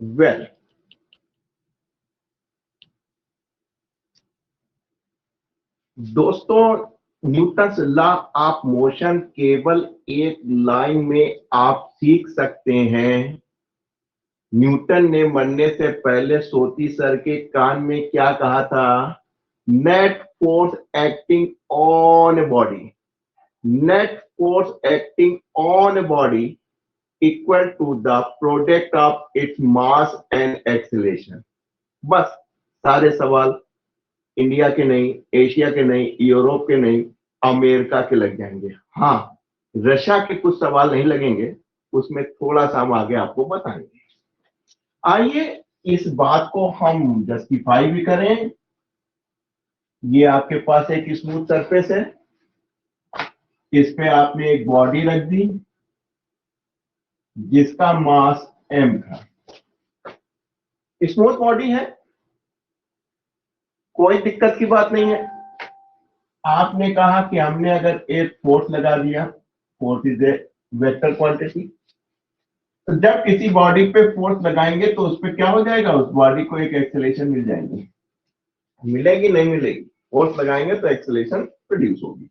Well, दोस्तों, Newton's law of motion केवल एक लाइन में आप सीख सकते हैं। न्यूटन ने मरने से पहले सोती सर के कान में क्या कहा था? Net force acting on a body, net force acting on a body equal to the product of its mass and acceleration. बस, सारे सवाल इंडिया के नहीं, एशिया के नहीं, यूरोप के नहीं, अमेरिका के लग जाएंगे। हाँ, रशिया के कुछ सवाल नहीं लगेंगे, उसमें थोड़ा सा हम आगे आपको बताएंगे। आइए इस बात को हम जस्टिफाई भी करें। ये आपके पास एक स्मूथ सरफेस है, इस पे आपने एक बॉडी रख दी जिसका मास m था। स्मूथ बॉडी है, कोई दिक्कत की बात नहीं है। आपने कहा कि हमने अगर एक फोर्स लगा दिया, force is a vector quantity, तो जब किसी बॉडी पे फोर्स लगाएंगे तो उस पर क्या हो जाएगा? उस बॉडी को एक एक्सेलरेशन मिल जाएगी। मिलेगी नहीं मिलेगी? फोर्स लगाएंगे तो एक्सेलरेशन प्रोड्यूस होगी।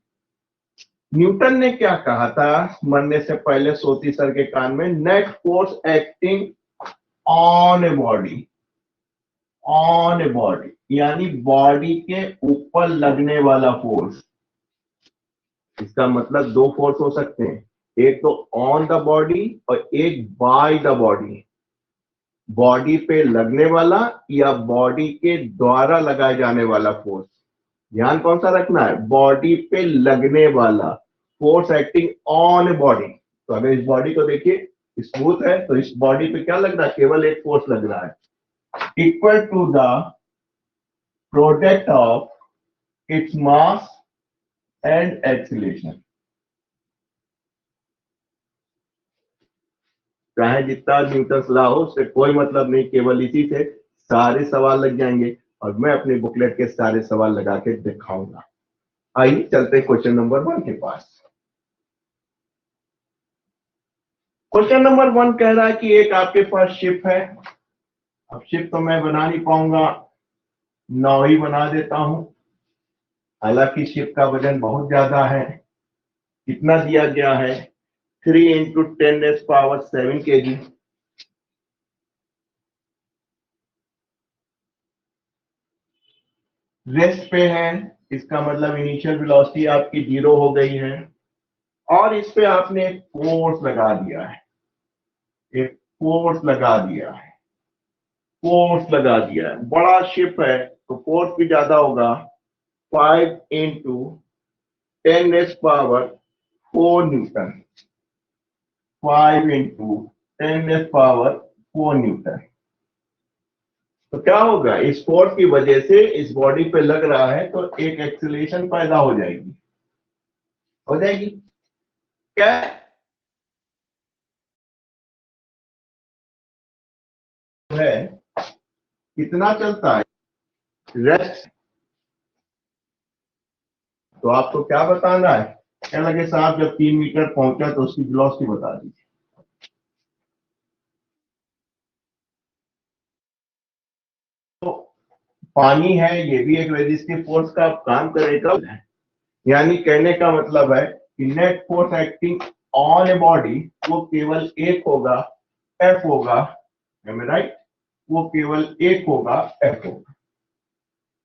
न्यूटन ने क्या कहा था मरने से पहले सोती सर के कान में? Net force acting on a body, on a body यानी बॉडी के ऊपर लगने वाला फोर्स। इसका मतलब दो फोर्स हो सकते हैं, एक तो ऑन द बॉडी और एक बाय द बॉडी। बॉडी पे लगने वाला या बॉडी के द्वारा लगाए जाने वाला फोर्स। ध्यान कौन सा रखना है? बॉडी पे लगने वाला force acting on a body. तो अगर इस बॉडी को देखिए, स्मूथ है, तो इस बॉडी पे क्या लग रहा है? केवल एक फोर्स लग रहा है, equal to the product of its mass and acceleration. चाहे जितना न्यूटन लॉ हो, उससे कोई मतलब नहीं, केवल इसी से सारे सवाल लग जाएंगे और मैं अपनी बुकलेट के सारे सवाल लगा के दिखाऊंगा। आइए चलते हैं क्वेश्चन नंबर 1 के पास। क्वेश्चन नंबर 1 कह रहा है कि एक आपके पास शिप है। अब शिप तो मैं बना नहीं पाऊंगा, नाव ही बना देता हूं। हालांकि शिप का वजन बहुत ज्यादा है। कितना दिया गया है? 3 इंटू 10⁻⁷ kg। रेस्ट पे है, इसका मतलब इनिशियल वेलोसिटी आपकी 0 हो गई है और इस पे आपने एक फोर्स लगा दिया है, एक फोर्स लगा दिया है, फोर्स लगा दिया है। बड़ा शिप है तो फोर्स भी ज्यादा होगा, 5 इंटू 10⁻⁴ न्यूटन, 5 इंटू 10⁻⁴ न्यूटन। तो क्या होगा? इस फोर्स की वजह से इस बॉडी पे लग रहा है तो एक एक्सीलरेशन पैदा हो जाएगी, हो जाएगी क्या? है कितना चलता है रेस्ट। तो आपको क्या बताना है? क्या लगे साहब, जब 3 मीटर पहुंचा तो उसकी वेलोसिटी बता दीजिए। तो पानी है, ये भी एक रेजिस्टिव फोर्स का काम करेगा। यानी कहने का मतलब है कि net force acting on a body वो केवल एक होगा, एफ होगा। राइट? वो केवल एक होगा, एफ होगा।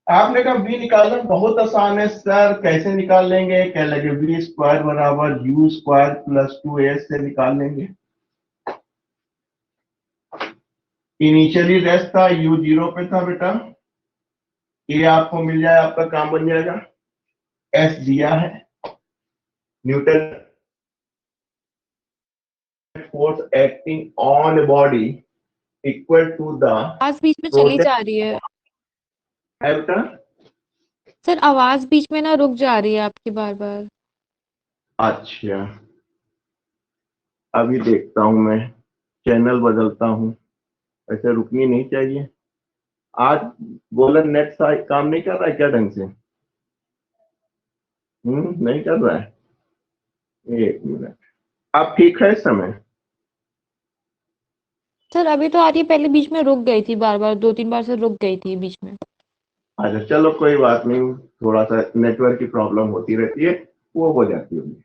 आपने कहा बी निकालना बहुत आसान है सर, कैसे निकाल लेंगे? कह लगे बी स्क्वायर बराबर यू स्क्वायर प्लस 2s से निकाल लेंगे। इनिशियली रेस्ट था, यू 0 पे था बेटा, ये आपको मिल जाए, आपका काम बन जाएगा। एस दिया है, Newton force acting on body equal to the आवाज बीच में चली प्रोडक्ट जा रही है है बेटा। सर, आवाज बीच में ना रुक जा रही है आपकी बार बार। अच्छा, अभी देखता हूं, मैं चैनल बदलता हूं। ऐसे रुकनी नहीं चाहिए। आज गोलन नेट सा काम नहीं कर रहा है क्या ढंग से? नहीं कर रहा है। एक मिनट, अब ठीक है इस समय? सर अभी तो आ रही है, पहले बीच में रुक गई थी, बार बार 2-3 बार से रुक गई थी बीच में। अच्छा चलो कोई बात नहीं, थोड़ा सा नेटवर्क की प्रॉब्लम होती रहती है, वो हो जाती होगी।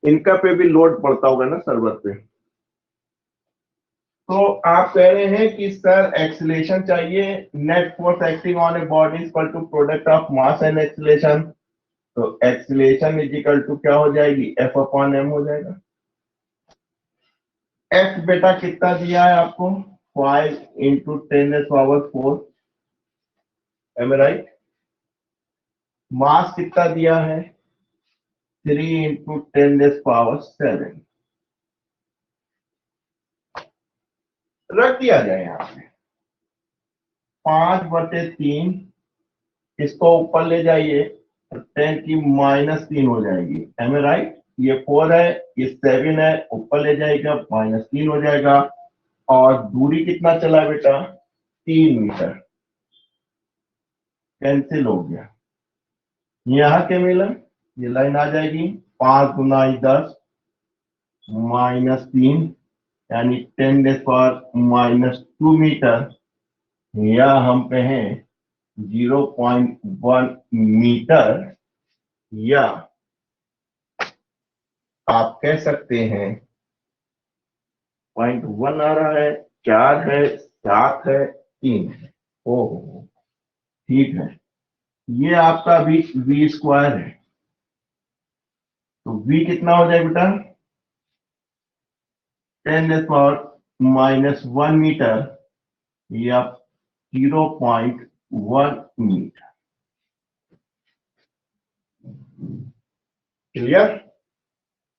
इनका पे भी लोड पड़ता होगा ना सर्वर पे। तो आप कह रहे हैं कि सर एक्सीलरेशन चाहिए, net force acting on a body is equal to product of mass and acceleration. तो एक्सीलरेशन इज इक्वल टू क्या हो जाएगी, एफ अपॉन एम हो जाएगा। एफ बेटा कितना दिया है आपको, 5 इंटू 10⁻⁴, एम राइट। मास कितना दिया है, 3 इंटू 10⁻⁷। रख दिया जाए यहाँ पे 5/3, इसको ऊपर ले जाइए तो 10⁻³ हो जाएगी, एम राइट। ये 4 है, ये 7 है, ऊपर ले जाएगा -3 हो जाएगा। और दूरी कितना चला बेटा, 3 मीटर, कैंसिल हो गया। यहाँ के मिला, ये लाइन आ जाएगी 5 गुना 10 -3 यानी 10⁻² मीटर, या हम कहें 0.1 मीटर, या आप कह सकते हैं 0.1 आ रहा है, 4 है, 7 है, 3 है। ओह ठीक है, ये आपका भी v स्क्वायर है। तो v कितना हो जाए बेटा, 10⁻⁻1 मीटर या 0.1 मीटर। क्लियर।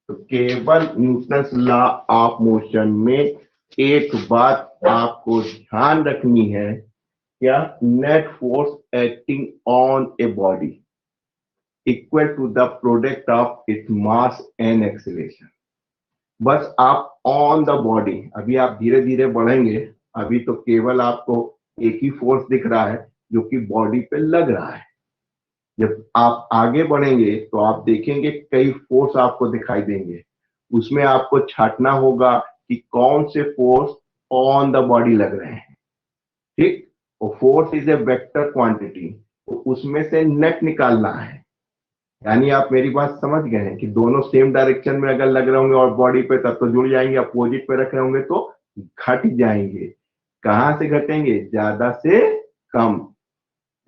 तो केवल न्यूटन्स लॉ ऑफ मोशन में एक बात आपको ध्यान रखनी है, क्या, net force acting on a body equal to the product of its mass and acceleration. बस आप ऑन द बॉडी, अभी आप धीरे धीरे बढ़ेंगे, अभी तो केवल आपको एक ही फोर्स दिख रहा है जो कि बॉडी पे लग रहा है। जब आप आगे बढ़ेंगे तो आप देखेंगे कई फोर्स आपको दिखाई देंगे, उसमें आपको छांटना होगा कि कौन से फोर्स ऑन द बॉडी लग रहे हैं। ठीक, वो force is a vector quantity, तो उसमें से नेट निकालना है। यानी आप मेरी बात समझ गए हैं कि दोनों सेम डायरेक्शन में अगर लग रहे होंगे और बॉडी पे तब तो जुड़ जाएंगे, अपोजिट पे रख रहे होंगे तो घट जाएंगे। कहां से घटेंगे, ज्यादा से कम,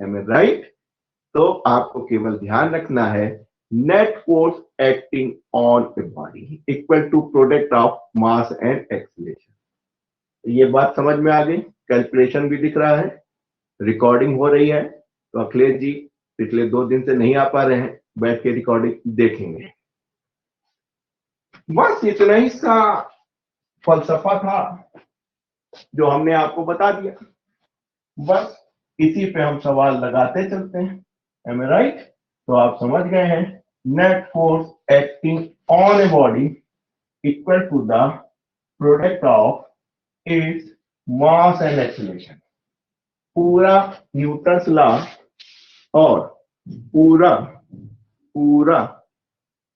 एम आई राइट। तो आपको केवल ध्यान रखना है, net force acting on a body equal to product of mass and acceleration. ये बात समझ में आ गई, कैलकुलेशन भी दिख रहा है, रिकॉर्डिंग हो रही है। तो अखिलेश जी पिछले 2 दिन से नहीं आ पा रहे हैं, बैठ के रिकॉर्डिंग देखेंगे। बस इतना ही सा फलसफा था जो हमने आपको बता दिया। बस इसी पे हम सवाल लगाते चलते हैं, एम आई राइट। तो आप समझ गए हैं, net force acting on a body equal to the product of its mass and acceleration. पूरा न्यूटन्स लॉ और पूरा पूरा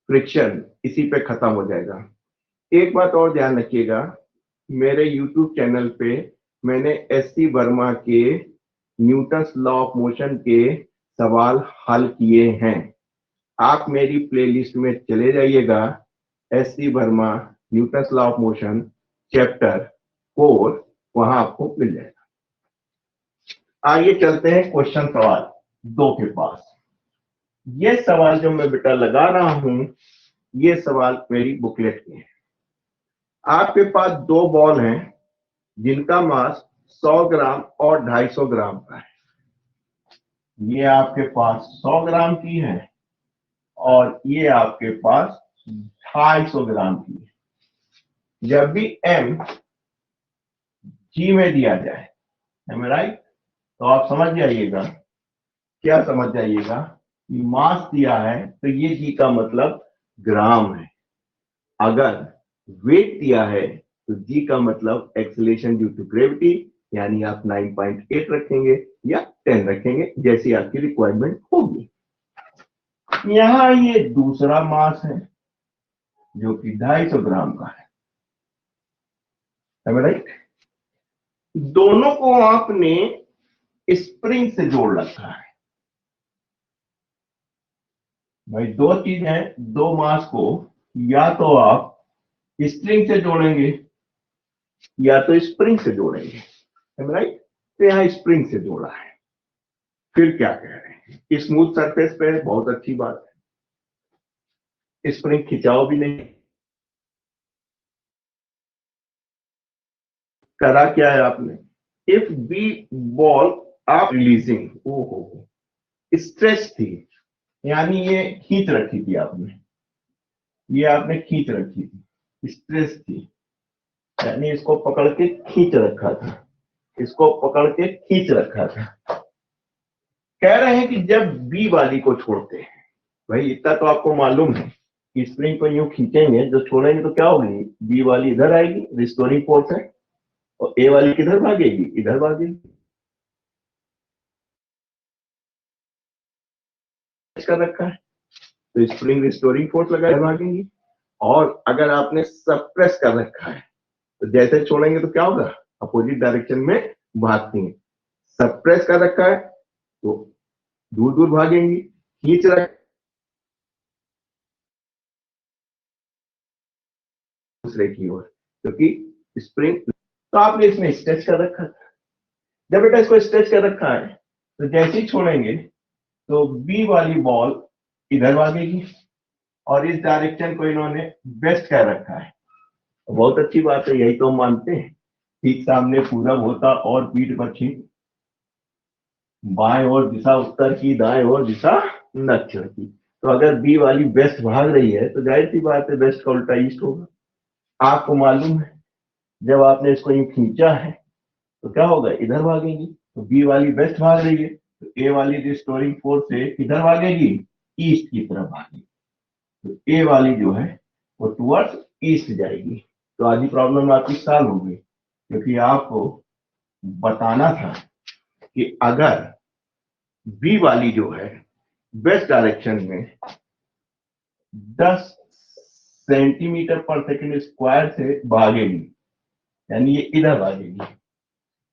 फ्रिक्शन इसी पे खत्म हो जाएगा। एक बात और ध्यान रखिएगा, मेरे YouTube चैनल पे मैंने एससी वर्मा के न्यूटन्स लॉ ऑफ मोशन के सवाल हल किए हैं। आप मेरी प्लेलिस्ट में चले जाइएगा, SC Verma Newton's law of motion chapter 4, वहां आपको मिल जाएगा। आइए चलते हैं क्वेश्चन सवाल 2 के पास। ये सवाल जो मैं बेटा लगा रहा हूं, ये सवाल मेरी बुकलेट के हैं। आपके पास 2 बॉल हैं जिनका मास 100 ग्राम और 250 ग्राम का है। ये आपके पास 100 ग्राम की है और ये आपके पास 250 ग्राम की है। जब भी m g में दिया जाए, एम राइट, तो आप समझ जाइएगा, क्या समझ जाइएगा कि मास दिया है तो ये g का मतलब ग्राम है। अगर वेट दिया है तो g का मतलब एक्सीलरेशन ड्यू टू ग्रेविटी, यानी आप 9.8 रखेंगे या 10 रखेंगे, जैसी आपकी रिक्वायरमेंट होगी। यहां ये दूसरा मास है जो कि 250 ग्राम का है, राइट। दोनों को आपने स्प्रिंग से जोड़ रखा है। भाई दो चीज है, दो मास को या तो आप स्प्रिंग से जोड़ेंगे या तो स्प्रिंग से जोड़ेंगे, राइट। तो यहां स्प्रिंग से जोड़ा है। फिर क्या कह रहे हैं, स्मूथ सरफेस पे बहुत अच्छी बात है, स्प्रिंग खिंचाव भी नहीं। करा क्या है आपने, इफ बी बॉल आप रिलीजिंग, ओहो स्ट्रेच थी, यानी ये खींच रखी थी आपने, ये आपने खींच रखी थी, स्ट्रेच थी, यानी इसको पकड़ के खींच रखा था, इसको पकड़ के खींच रखा था। कह रहे हैं कि जब बी वाली को छोड़ते हैं, भाई इतना तो आपको मालूम है कि स्प्रिंग को यूं खींचेंगे, जो छोड़ेंगे तो क्या होगी, बी वाली इधर आएगी, रिस्टोरिंग फोर्स है, और ए वाली किधर भागेगी, इधर भागेगी। कर रखा है तो स्प्रिंग रिस्टोरिंग फोर्स लगाए भागेंगी, और अगर आपने सप्रेस कर रखा है तो जैसे छोड़ेंगे तो क्या होगा, अपोजिट डायरेक्शन में भागती है। सप्रेस कर रखा है तो दूर दूर भागेंगी, खींच रखा दूसरे की ओर, क्योंकि स्प्रिंग, तो आपने इसमें स्ट्रेच कर रखा था। जब बेटा इसको स्ट्रेच कर रखा है तो जैसे ही छोड़ेंगे तो बी वाली बॉल इधर भागेगी, और इस डायरेक्शन को इन्होंने वेस्ट कर रखा है। बहुत अच्छी बात है, यही तो हम मानते हैं, ठीक सामने पूरब होता और पीठ पश्चिम, बाएं ओर दिशा उत्तर की, दाएं ओर दिशा दक्षिण की। तो अगर बी वाली वेस्ट भाग रही है तो जाहिर सी बात है वेस्ट का उल्टा ईस्ट होगा। आपको मालूम है जब आपने इसको यूं खींचा है तो क्या होगा, इधर भागेगी, तो बी वाली वेस्ट भाग रही है तो ए वाली रिस्टोरिंग फोर्स से किधर भागेगी, ईस्ट की तरफ भागेगी, तो ए वाली जो है वो टुवर्ड्स ईस्ट जाएगी। तो आधी प्रॉब्लम आपकी सॉल्व हो गई, क्योंकि आपको बताना था कि अगर बी वाली जो है वेस्ट डायरेक्शन में 10 सेंटीमीटर पर सेकंड स्क्वायर से भागेगी, यानी ये इधर भागेगी,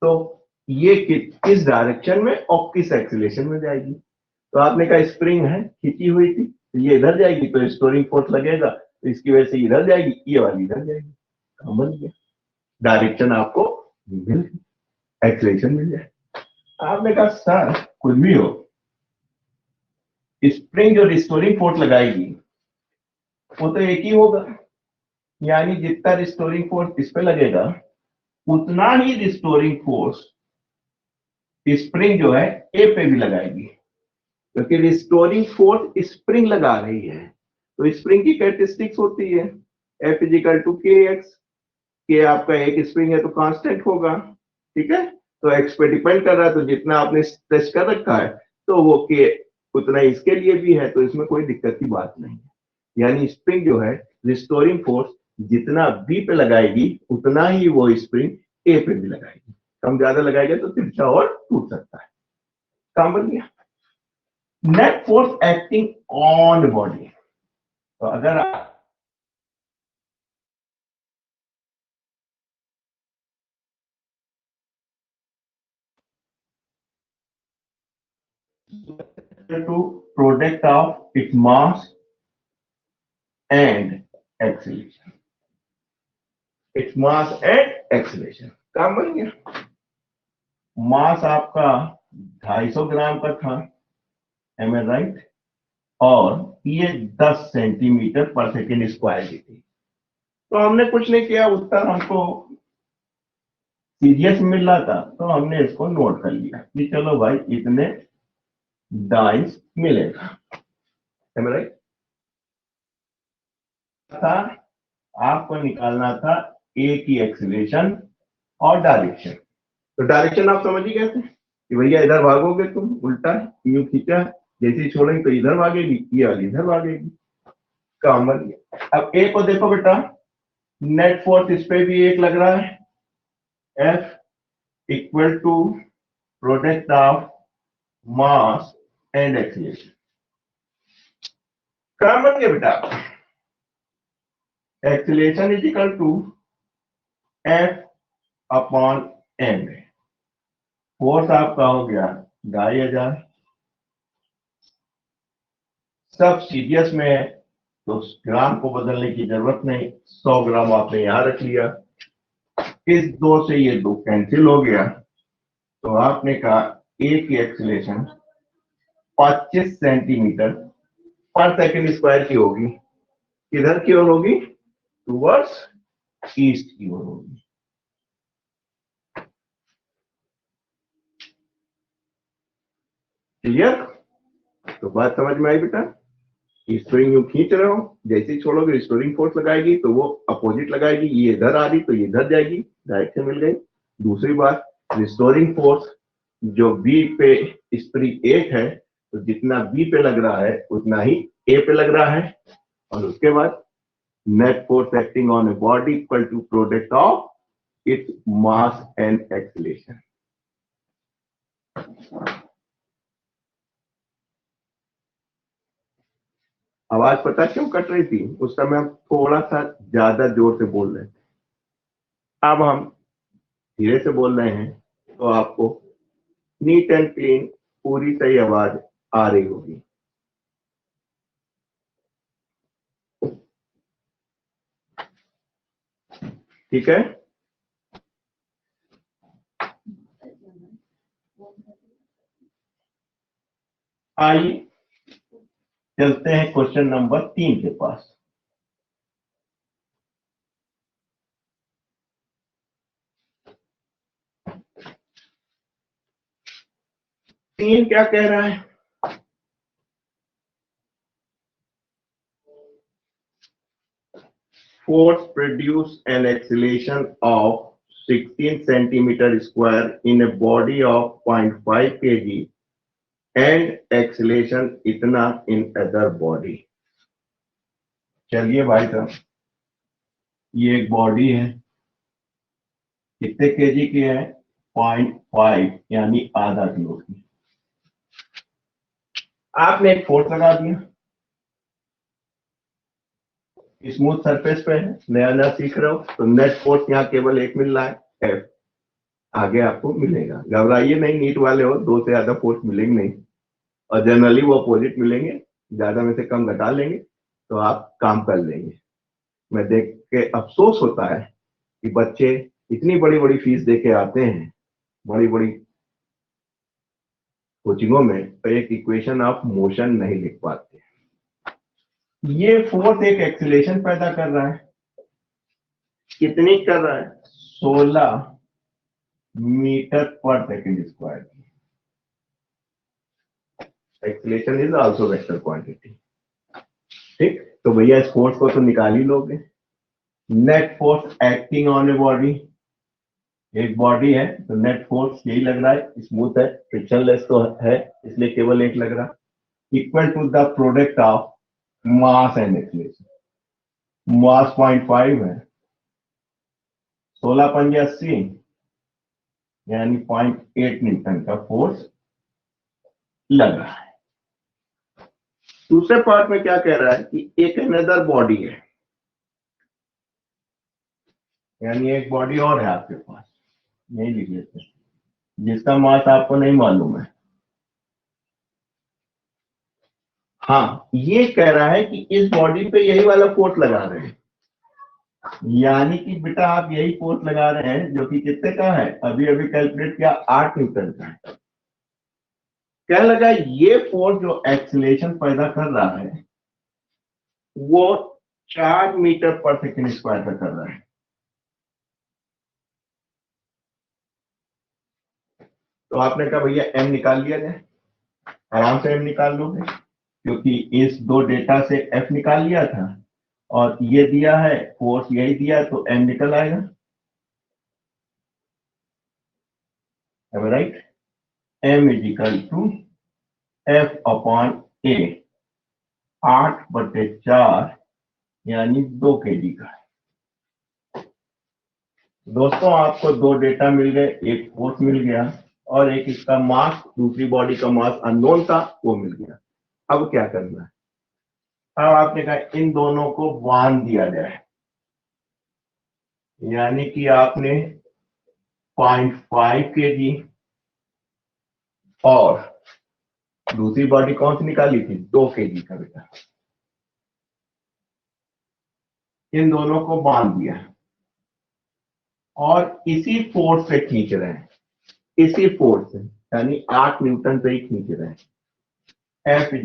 तो ये किस डायरेक्शन में और किस एक्सीलरेशन में जाएगी। तो आपने कहा स्प्रिंग है खींची हुई थी तो ये इधर जाएगी, तो स्टोरिंग फोर्स लगेगा तो इसकी वजह से इधर जाएगी, ये वाली इधर जाएगी, काम बन गया, डायरेक्शन आपको मिल, एक्सीलरेशन मिल जाए। आपने कहा सर कुछ भी हो, स्प्रिंग जो रिस्टोरिंग फोर्स लगाएगी वो तो एक ही होगा, यानी जितना रिस्टोरिंग फोर्स इस पे लगेगा उतना ही रिस्टोरिंग फोर्स स्प्रिंग जो है ए पे भी लगाएगी, क्योंकि रिस्टोरिंग फोर्स स्प्रिंग लगा रही है। तो स्प्रिंग की कैरेक्टरिस्टिक्स होती है F इजिकल टू के एक्स, के आपका एक स्प्रिंग है तो कांस्टेंट होगा, ठीक है, तो एक्स पे डिपेंड कर रहा है, तो जितना आपने स्ट्रेच कर रखा है तो वो के उतना इसके लिए भी है, तो इसमें कोई दिक्कत की बात नहीं है। यानी स्प्रिंग जो है रिस्टोरिंग फोर्स जितना बी पे लगाएगी उतना ही वो स्प्रिंग ए पे भी लगाएगी, कम ज्यादा लगाएगा तो तिरछा और टूट सकता है। काम बन गया। Net force acting on body, तो अगर आप to product of its mass and acceleration, its mass and acceleration, काम बन गया। मास आपका 250 ग्राम का था, एम ए राइट, और ये 10 सेंटीमीटर पर सेकेंड स्क्वायर की थी। तो हमने कुछ नहीं किया, उत्तर हमको सीरियस मिल रहा था तो हमने इसको नोट कर लिया कि चलो भाई इतने डाइस मिलेगा, एम ए राइट। था आपको निकालना था ए की एक्सीलरेशन और डायरेक्शन। तो डायरेक्शन आप समझ ही गए थे कि भैया इधर भागोगे तुम, उल्टा है, यूं खींचा है, जैसे ही छोड़ेंगे तो इधर भागेगी, ये वाली इधर भागेगी, काम बन गया। अब ए को देखो बेटा, नेट फोर्स इस पे भी एक लग रहा है, F equal to product of mass and acceleration, काम बन गया बेटा। Acceleration is equal to F upon M है। फोर्स आपका हो गया 2500। सब सीरियस में है तो ग्राम को बदलने की जरूरत नहीं, 100 ग्राम आपने यहां रख लिया। इस 2 से ये 2 कैंसिल हो गया, तो आपने कहा ए की एक्सीलरेशन 25 सेंटीमीटर पर सेकंड स्क्वायर की होगी। किधर की ओर होगी? टूवर्ड्स ईस्ट की ओर होगी। क्लियर? तो बात समझ में आई बेटा? स्टोरिंग यूं खींच रहे हो, जैसे ही छोड़ोगे स्टोरिंग फोर्स लगाएगी तो वो अपोजिट लगाएगी, ये इधर आ रही तो ये इधर जाएगी, डायरेक्शन मिल गई। दूसरी बात, रिस्टोरिंग फोर्स जो बी पे स्प्रिंग 8 है, तो जितना बी पे लग रहा है उतना ही ए पे लग रहा है। और उसके बाद net force acting on a body equal to product of its mass and acceleration. आवाज पता क्यों कट रही थी? उस समय हम थोड़ा सा ज्यादा जोर से बोल रहे थे, अब हम धीरे से बोल रहे हैं तो आपको नीट एंड क्लीन पूरी सही आवाज आ रही होगी। ठीक है? आइए चलते हैं क्वेश्चन नंबर 3 के पास। तीन क्या कह रहा है? Force produce an acceleration of 16 centimeter square in a body of 0.5 kg and acceleration इतना in other body। चलिए भाई साहब, ये एक बॉडी है, कितने केजी की है? 0.5 यानी आधा किलो की। आपने एक फोर्स लगा दिया, स्मूथ सरफेस पे है, नया नया सीख रहे हो तो नेट फोर्स यहाँ केवल एक मिल रहा है, एफ। आगे आपको मिलेगा, घबराइए नहीं, नीट वाले हो 2 से ज्यादा फोर्स मिलेंगे नहीं, और जनरली वो अपोजिट मिलेंगे, ज्यादा में से कम घटा लेंगे तो आप काम कर लेंगे। मैं देख के अफसोस होता है कि बच्चे इतनी बड़ी बड़ी फीस दे के आते हैं बड़ी बड़ी कोचिंगों में, तो एक इक्वेशन ऑफ मोशन नहीं लिख पाते। ये फोर्स एक एक्सीलरेशन पैदा कर रहा है, कितनी कर रहा है? 16 मीटर पर second square. Acceleration is also vector quantity. ठीक, तो भैया इस फोर्स को तो निकाल ही लोगे। Net force acting on a body, एक बॉडी है तो नेट फोर्स यही लग रहा है, स्मूथ है, फ्रिक्शनलेस तो है, इसलिए केवल एक लग रहा, equal to the product of mass and acceleration. Mass 0.5 है, 16 पंजे 80 यानी 0.8 न्यूटन का फोर्स लग रहा है। दूसरे पार्ट में क्या कह रहा है कि एक अनदर बॉडी है, यानी एक बॉडी और है आपके पास, नहीं लिख लेते, जिसका मास आपको नहीं मालूम है। हाँ, ये कह रहा है कि इस बॉडी पे यही वाला फोर्स लगा रहे हैं, यानी कि बेटा आप यही फोर्स लगा रहे हैं जो कि कितने का है, अभी अभी कैलकुलेट किया, 8 न्यूटन का है। क्या लगा, ये फोर्स जो एक्सीलरेशन पैदा कर रहा है वो 4 मीटर पर सेकंड स्क्वायर का कर रहा है। तो आपने कहा भैया एम निकाल लिया जाए, आराम से एम निकाल लोगे, क्योंकि इस 2 डेटा से एफ निकाल लिया था और ये दिया है फोर्स, यही दिया तो एम निकल आएगा, right? M is equal to f upon a, 8/4 यानी 2 kg का। दोस्तों आपको 2 डेटा मिल गए, एक फोर्स मिल गया और एक इसका मास, दूसरी बॉडी का मास अननोन था, वो मिल गया। अब क्या करना है? अब आपने कहा इन दोनों को बांध दिया जाए, यानी कि आपने 0.5 kg और दूसरी बॉडी कौन सी निकाली थी 2 kg का बेटा। इन दोनों को बांध दिया और इसी फोर्स से खींच रहे हैं, इसी फोर्स से, यानी 8 न्यूटन से ही खींच रहे हैं। F =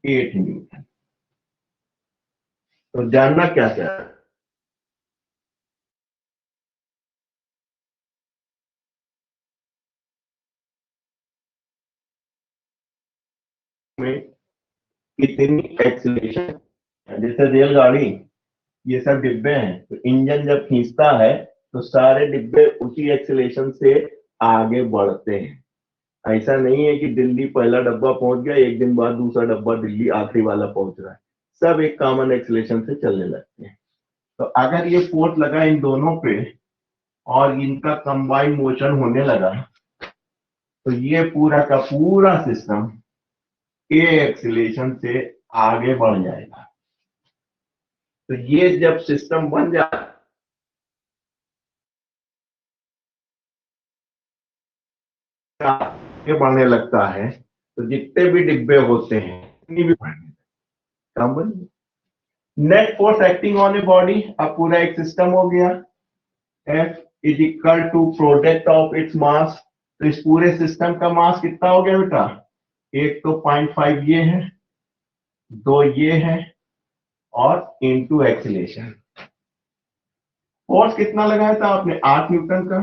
8 Newton. तो जानना क्या क्या में कितनी एक्सीलरेशन, जैसे रेलगाड़ी ये सब डिब्बे हैं, तो इंजन जब खींचता है तो सारे डिब्बे उसी एक्सीलरेशन से आगे बढ़ते हैं। ऐसा नहीं है कि दिल्ली पहला डब्बा पहुंच गया, एक दिन बाद दूसरा डब्बा दिल्ली आखिरी वाला पहुंच रहा है, सब एक कॉमन एक्सीलरेशन से चलने लगते हैं। तो अगर ये फोर्स लगा इन दोनों पे और इनका कंबाइंड मोशन होने लगा तो ये पूरा का पूरा सिस्टम ए एक्सीलरेशन से आगे बढ़ जाएगा। तो ये जब सिस्टम बन जाए आगे बढ़ने लगता है तो जितने भी डिब्बे होते हैं इतनी भी बढ़ने कम बन। Net force acting on a body, अब पूरा एक सिस्टम हो गया। F = प्रोडक्ट ऑफ इट्स मास। तो इस पूरे सिस्टम का मास कितना हो गया बेटा, एक तो 0.5 ये है, 2 ये है और इनटू एक्सीलरेशन। फोर्स कितना लगाया था आपने 8 न्यूटन का,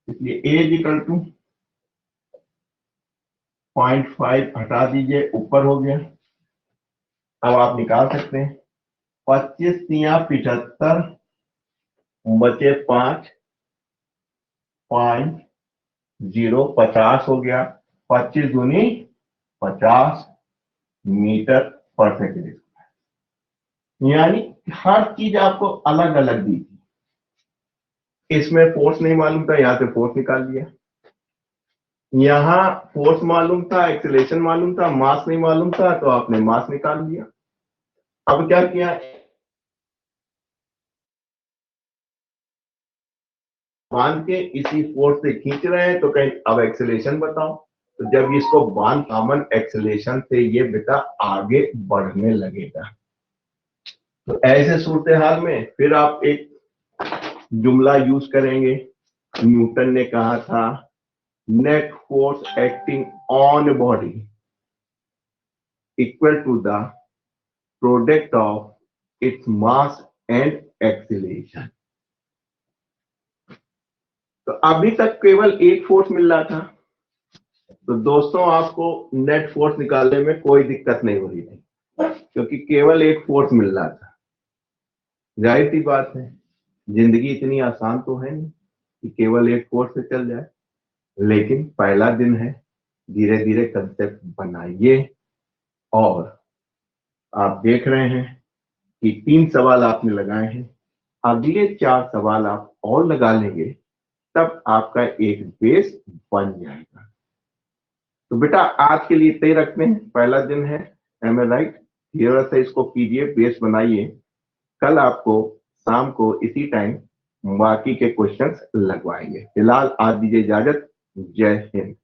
इसलिए A = 0.5 हटा दीजिए, ऊपर हो गया। अब आप निकाल सकते हैं 25 या 75 बचे 5 50 हो गया। 25 दूनी 50 मीटर पर सेकेंड। यानी हर चीज आपको अलग अलग दी थी। इसमें फोर्स नहीं मालूम था, यहां से फोर्स निकाल लिया। यहां फोर्स मालूम था, एक्सीलरेशन मालूम था, मास नहीं मालूम था, तो आपने मास निकाल लिया। अब क्या किया, बांध के इसी फोर्स से खींच रहे हैं, तो कहीं अब एक्सीलरेशन बताओ। तो जब इसको बांध कॉमन एक्सीलरेशन से ये बेटा आगे बढ़ने लगेगा। तो ऐसे सूरत हाल में फिर आप एक जुमला यूज करेंगे। न्यूटन ने कहा था net force acting on body equal to the product of its mass and acceleration. तो अभी तक केवल एक फोर्स मिल रहा था, तो दोस्तों आपको नेट फोर्स निकालने में कोई दिक्कत नहीं हो रही थी, क्योंकि केवल एक फोर्स मिल रहा था। जाहिर सी बात है, जिंदगी इतनी आसान तो है नहीं कि केवल एक फोर्स से चल जाए, लेकिन पहला दिन है, धीरे धीरे कंसेप्ट बनाइए। और आप देख रहे हैं कि 3 सवाल आपने लगाए हैं, अगले 4 सवाल आप और लगा लेंगे, तब आपका एक बेस बन जाएगा। तो बेटा आज के लिए इतना ही रखते हैं, पहला दिन है, एम ए राइट। धीरे से इसको कीजिए, बेस बनाइए। कल आपको शाम को इसी टाइम बाकी के क्वेश्चंस लगवाएंगे। फिलहाल आज दीजिए इजाजत। जय हिंद।